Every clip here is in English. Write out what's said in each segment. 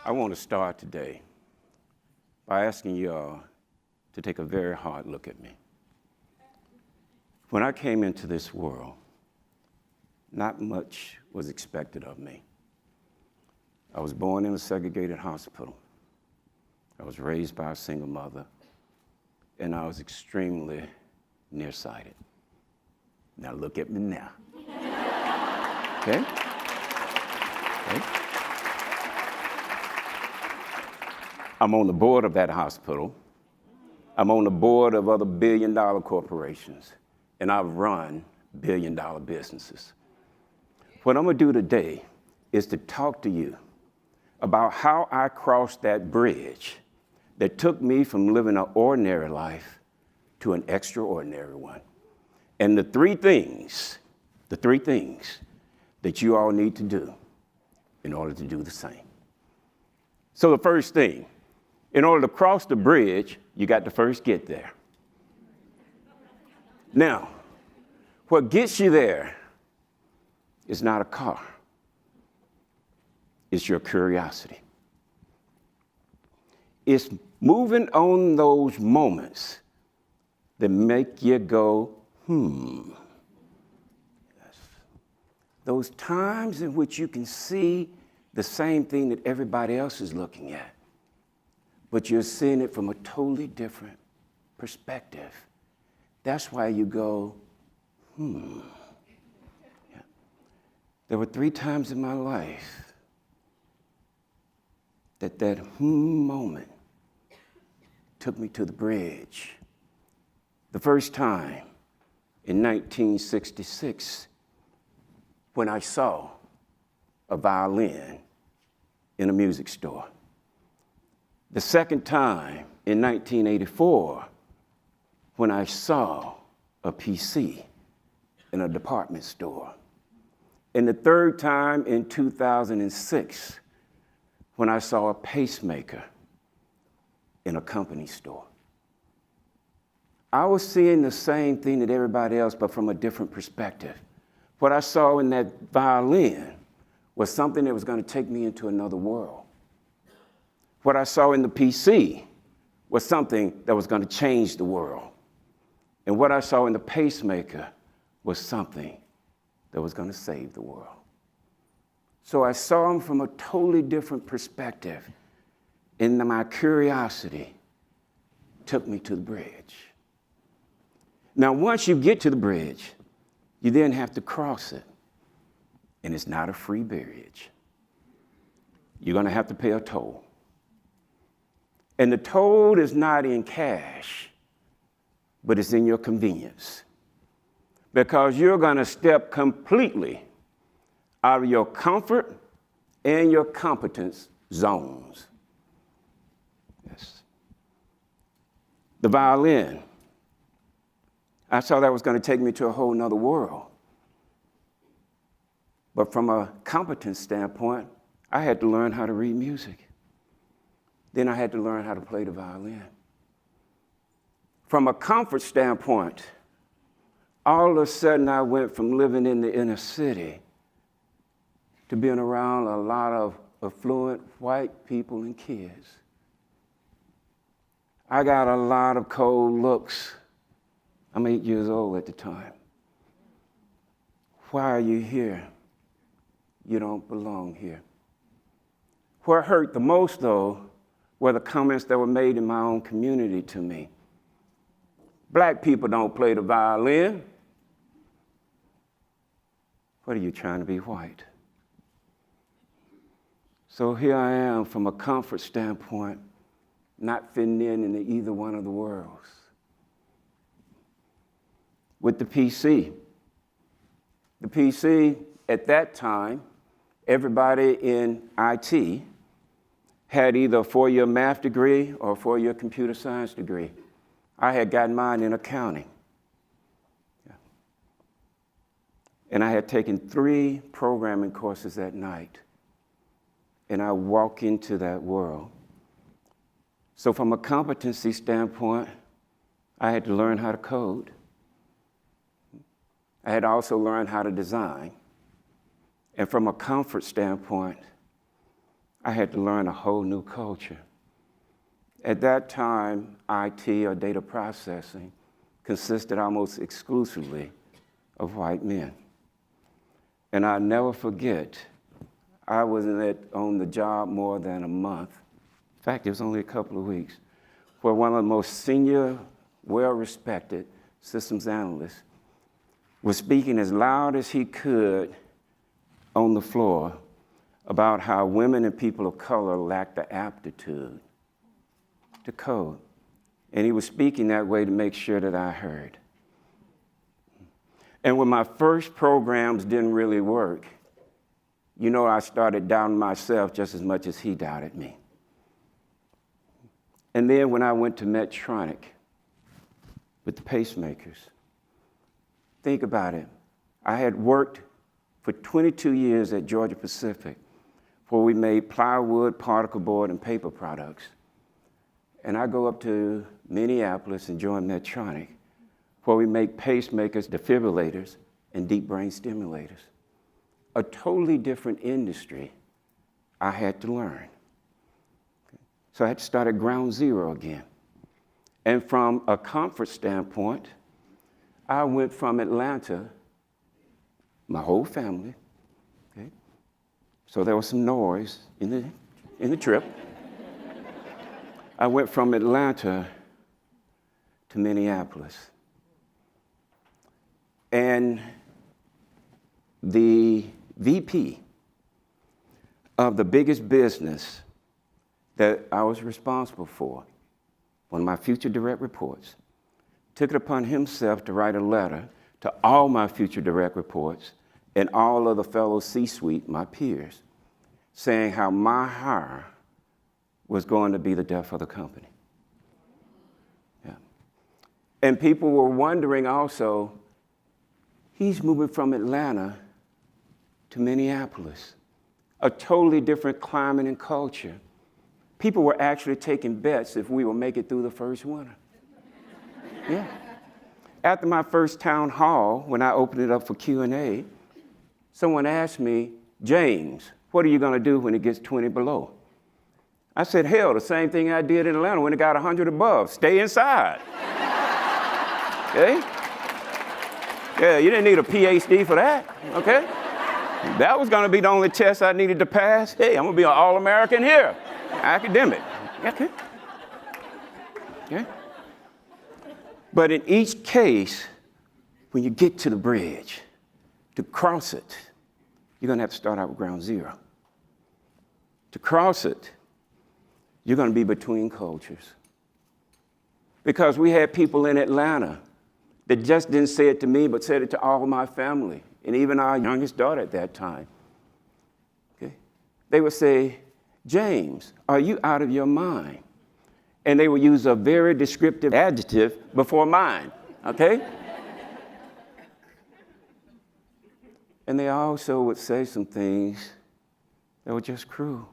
I want to start today by asking you all to take a very hard look at me. When I came into this world, not much was expected of me. I was born in a segregated hospital. I was raised by a single mother, and I was extremely nearsighted. Now look at me now. Okay? I'm on the board of that hospital. I'm on the board of other billion-dollar corporations, and I've run billion-dollar businesses. What I'm gonna do today is to talk to you about how I crossed that bridge that took me from living an ordinary life to an extraordinary one. And the three things that you all need to do in order to do the same. So the first thing, in order to cross the bridge, you got to first get there. Now, what gets you there is not a car. It's your curiosity. It's moving on those moments that make you go, Yes. Those times in which you can see the same thing that everybody else is looking at, but you're seeing it from a totally different perspective. That's why you go, Yeah. There were 3 times in my life that moment took me to the bridge. The first time in 1966 when I saw a violin in a music store. The second time in 1984 when I saw a PC in a department store. And the third time in 2006 when I saw a pacemaker in a company store. I was seeing the same thing that everybody else, but from a different perspective. What I saw in that violin was something that was going to take me into another world. What I saw in the PC was something that was going to change the world. And what I saw in the pacemaker was something that was going to save the world. So I saw them from a totally different perspective, and my curiosity took me to the bridge. Now, once you get to the bridge, you then have to cross it, and it's not a free bridge. You're going to have to pay a toll. And the toll is not in cash, but it's in your convenience. Because you're going to step completely out of your comfort and your competence zones. Yes. The violin, I saw that was going to take me to a whole nother world. But from a competence standpoint, I had to learn how to read music. Then I had to learn how to play the violin. From a comfort standpoint, all of a sudden I went from living in the inner city to being around a lot of affluent white people and kids. I got a lot of cold looks. I'm 8 years old at the time. Why are you here? You don't belong here. What hurt the most, though, were the comments that were made in my own community to me. Black people don't play the violin. What are you trying to be, white? So here I am from a comfort standpoint, not fitting in either one of the worlds. With the PC. The PC, at that time, everybody in IT had either a 4-year math degree or a 4-year computer science degree. I had gotten mine in accounting. And I had taken 3 programming courses that night. And I walked into that world. So from a competency standpoint, I had to learn how to code. I had also learned how to design. And from a comfort standpoint, I had to learn a whole new culture. At that time, IT, or data processing, consisted almost exclusively of white men. And I'll never forget, I wasn't on the job more than a month. In fact, it was only a couple of weeks, where one of the most senior, well-respected systems analysts was speaking as loud as he could on the floor about how women and people of color lack the aptitude to code. And he was speaking that way to make sure that I heard. And when my first programs didn't really work, you know, I started doubting myself just as much as he doubted me. And then when I went to Medtronic with the pacemakers, think about it. I had worked for 22 years at Georgia-Pacific, where we made plywood, particle board, and paper products. And I go up to Minneapolis and join Medtronic, where we make pacemakers, defibrillators, and deep brain stimulators. A totally different industry I had to learn. So I had to start at ground zero again. And from a comfort standpoint, I went from Atlanta, my whole family, okay? So there was some noise in the trip. I went from Atlanta to Minneapolis. And the VP of the biggest business that I was responsible for, one of my future direct reports, took it upon himself to write a letter to all my future direct reports and all of the fellow C-suite, my peers, saying how my hire was going to be the death of the company. Yeah. And people were wondering also, he's moving from Atlanta to Minneapolis, a totally different climate and culture. People were actually taking bets if we would make it through the first winter. Yeah. After my first town hall, when I opened it up for Q&A, someone asked me, James, what are you going to do when it gets 20 below? I said, hell, the same thing I did in Atlanta when it got 100 above. Stay inside. Okay? Yeah, you didn't need a PhD for that, okay? That was gonna be the only test I needed to pass. Hey, I'm gonna be an All-American here, academic, okay? Okay? But in each case, when you get to the bridge, to cross it, you're gonna have to start out with ground zero. To cross it, you're gonna be between cultures. Because we had people in Atlanta that just didn't say it to me, but said it to all my family, and even our youngest daughter at that time. Okay? They would say, James, are you out of your mind? And they would use a very descriptive adjective before mine, okay? And they also would say some things that were just cruel.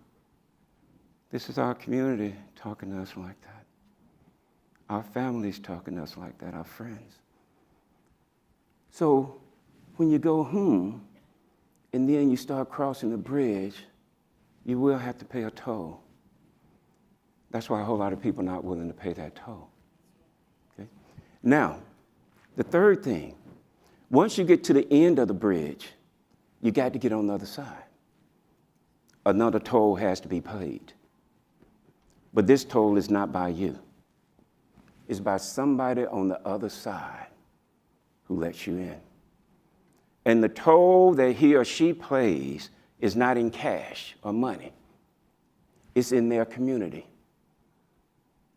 This is our community talking to us like that. Our families talking to us like that, our friends. So when you go home and then you start crossing the bridge, you will have to pay a toll. That's why a whole lot of people are not willing to pay that toll. Okay? Now, the third thing, once you get to the end of the bridge, you got to get on the other side. Another toll has to be paid. But this toll is not by you. It's by somebody on the other side who lets you in. And the toll that he or she pays is not in cash or money. It's in their community.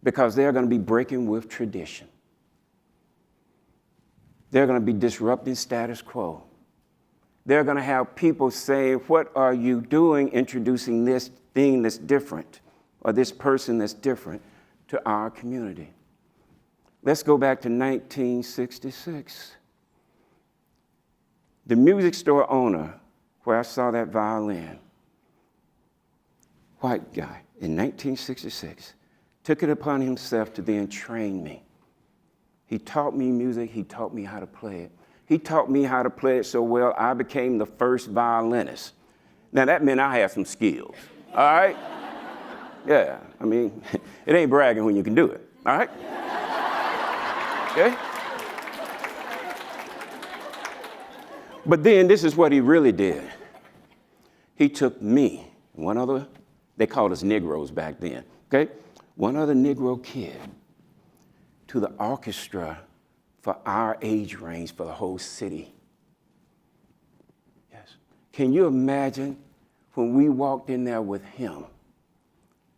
Because they're going to be breaking with tradition. They're going to be disrupting status quo. They're going to have people say, what are you doing introducing this thing that's different or this person that's different to our community? Let's go back to 1966. The music store owner, where I saw that violin, white guy, in 1966, took it upon himself to then train me. He taught me music, he taught me how to play it. He taught me how to play it so well, I became the first violinist. Now that meant I had some skills, all right? Yeah, I mean, it ain't bragging when you can do it, all right? Okay? But then this is what he really did. He took me, one other, they called us Negroes back then, okay? One other Negro kid to the orchestra for our age range for the whole city. Yes. Can you imagine when we walked in there with him,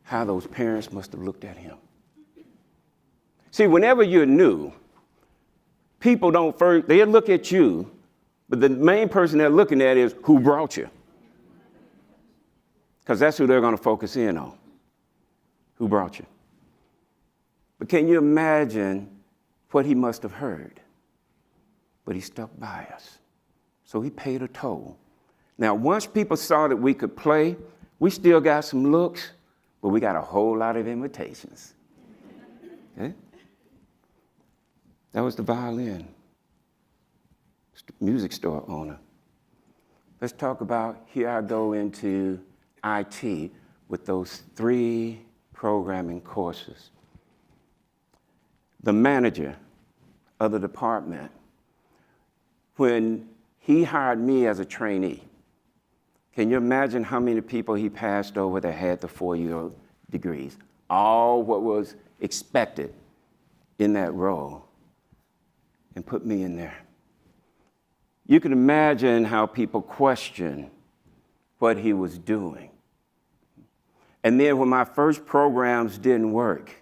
how those parents must have looked at him? See, whenever you're new, people don't first, they look at you, but the main person they're looking at is who brought you. Because that's who they're going to focus in on. Who brought you? But can you imagine what he must have heard? But he stuck by us. So he paid a toll. Now, once people saw that we could play, we still got some looks, but we got a whole lot of invitations. Okay? That was the violin. Music store owner. Let's talk about, here I go into IT with those 3 programming courses. The manager of the department, when he hired me as a trainee, can you imagine how many people he passed over that had the 4-year degrees? All what was expected in that role, and put me in there. You can imagine how people questioned what he was doing. And then when my first programs didn't work,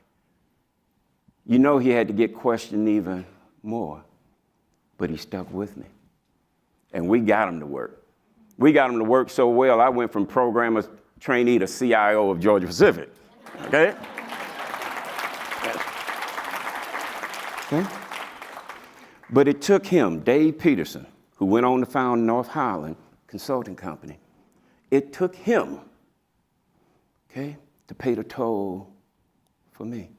you know he had to get questioned even more. But he stuck with me. And we got him to work. We got him to work so well, I went from programmer trainee to CIO of Georgia-Pacific. Okay? Okay? But it took him, Dave Peterson, who went on to found North Highland Consulting Company. It took him, okay, to pay the toll for me.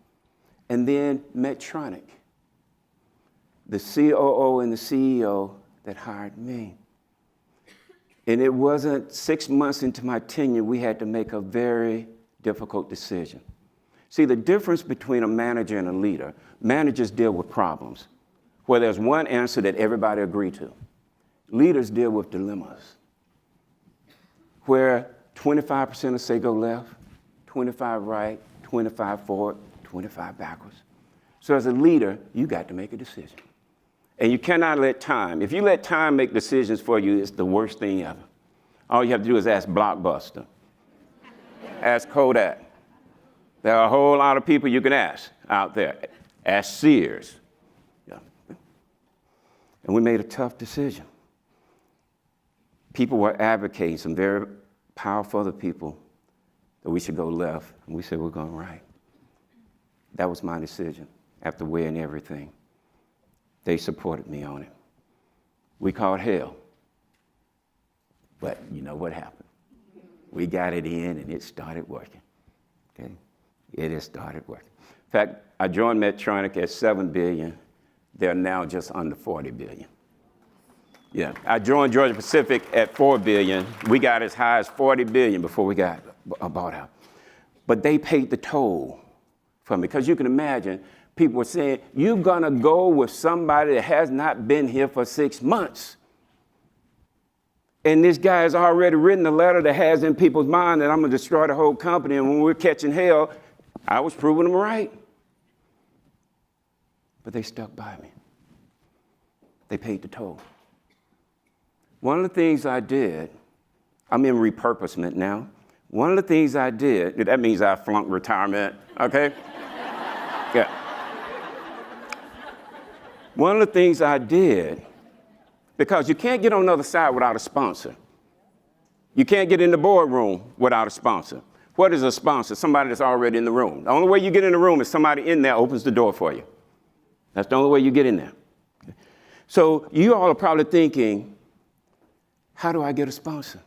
And then Medtronic, the COO and the CEO that hired me. And it wasn't 6 months into my tenure, we had to make a very difficult decision. See, the difference between a manager and a leader, managers deal with problems where there's one answer that everybody agrees to. Leaders deal with dilemmas, where 25% will say go left, 25 right, 25 forward, 25 backwards. So as a leader, you got to make a decision. And you cannot let time. If you let time make decisions for you, it's the worst thing ever. All you have to do is ask Blockbuster, ask Kodak. There are a whole lot of people you can ask out there. Ask Sears. Yeah. And we made a tough decision. People were advocating, some very powerful other people, that we should go left, and we said we're going right. That was my decision after weighing everything. They supported me on it. We called hell. But you know what happened? We got it in and it started working. Okay? It has started working. In fact, I joined Medtronic at $7 billion. They're now just under $40 billion. Yeah, I joined Georgia-Pacific at $4 billion. We got as high as $40 billion before we got bought out. But they paid the toll for me, because you can imagine people were saying, you're gonna go with somebody that has not been here for 6 months. And this guy has already written a letter that has in people's mind that I'm gonna destroy the whole company, and when we're catching hell, I was proving them right. But they stuck by me. They paid the toll. One of the things I did, I'm in repurposement now. One of the things I did, that means I flunked retirement, okay? Yeah. One of the things I did, because you can't get on the other side without a sponsor. You can't get in the boardroom without a sponsor. What is a sponsor? Somebody that's already in the room. The only way you get in the room is somebody in there opens the door for you. That's the only way you get in there. Okay? So you all are probably thinking, how do I get a sponsor?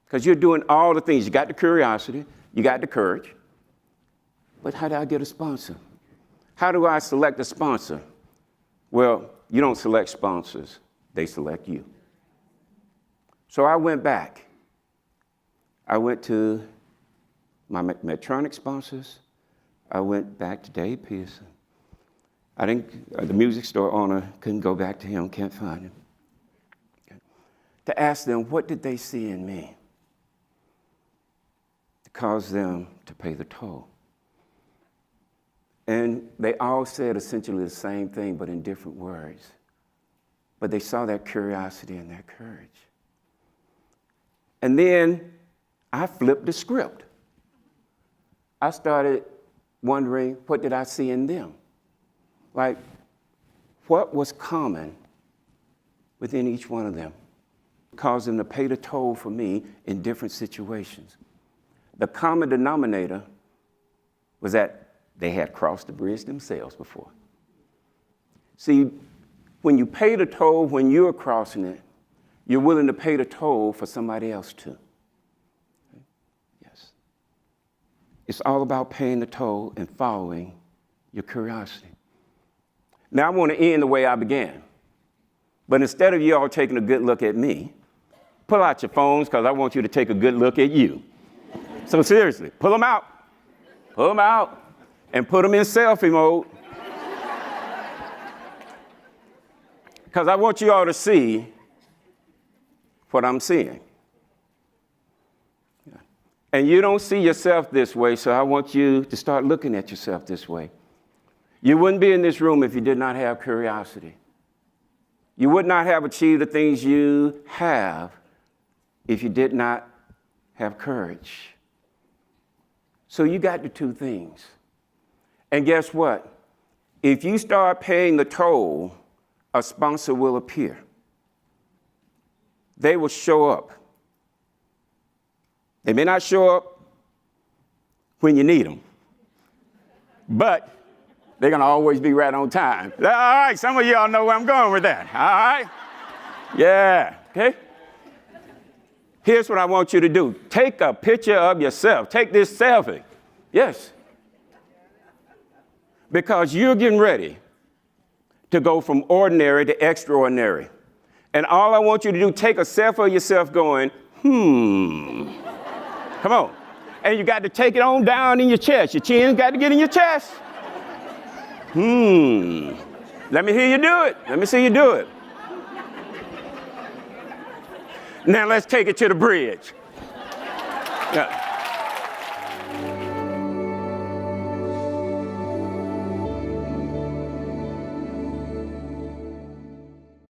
Because you're doing all the things. You got the curiosity, you got the courage, but how do I get a sponsor? How do I select a sponsor? Well, you don't select sponsors, they select you. So I went back. I went to my Medtronic sponsors, I went back to Dave Pearson. The music store owner, couldn't go back to him, can't find him. Okay. To ask them, what did they see in me to cause them to pay the toll? And they all said essentially the same thing, but in different words. But they saw that curiosity and that courage. And then I flipped the script. I started wondering, what did I see in them? Like, what was common within each one of them, caused them to pay the toll for me in different situations? The common denominator was that they had crossed the bridge themselves before. See, when you pay the toll when you're crossing it, you're willing to pay the toll for somebody else too. Okay? Yes. It's all about paying the toll and following your curiosity. Now I want to end the way I began. But instead of you all taking a good look at me, pull out your phones because I want you to take a good look at you. So seriously, pull them out. Pull them out. And put them in selfie mode. Because I want you all to see what I'm seeing. And you don't see yourself this way, so I want you to start looking at yourself this way. You wouldn't be in this room if you did not have curiosity. You would not have achieved the things you have if you did not have courage. So you got the two things. And guess what? If you start paying the toll, a sponsor will appear. They will show up. They may not show up when you need them, but they're going to always be right on time. All right, some of y'all know where I'm going with that. All right? Yeah, okay? Here's what I want you to do. Take a picture of yourself. Take this selfie. Yes. Because you're getting ready to go from ordinary to extraordinary. And all I want you to do, take a selfie of yourself going, Come on. And you got to take it on down in your chest. Your chin's got to get in your chest. Let me hear you do it. Let me see you do it. Now let's take it to the bridge. Yeah.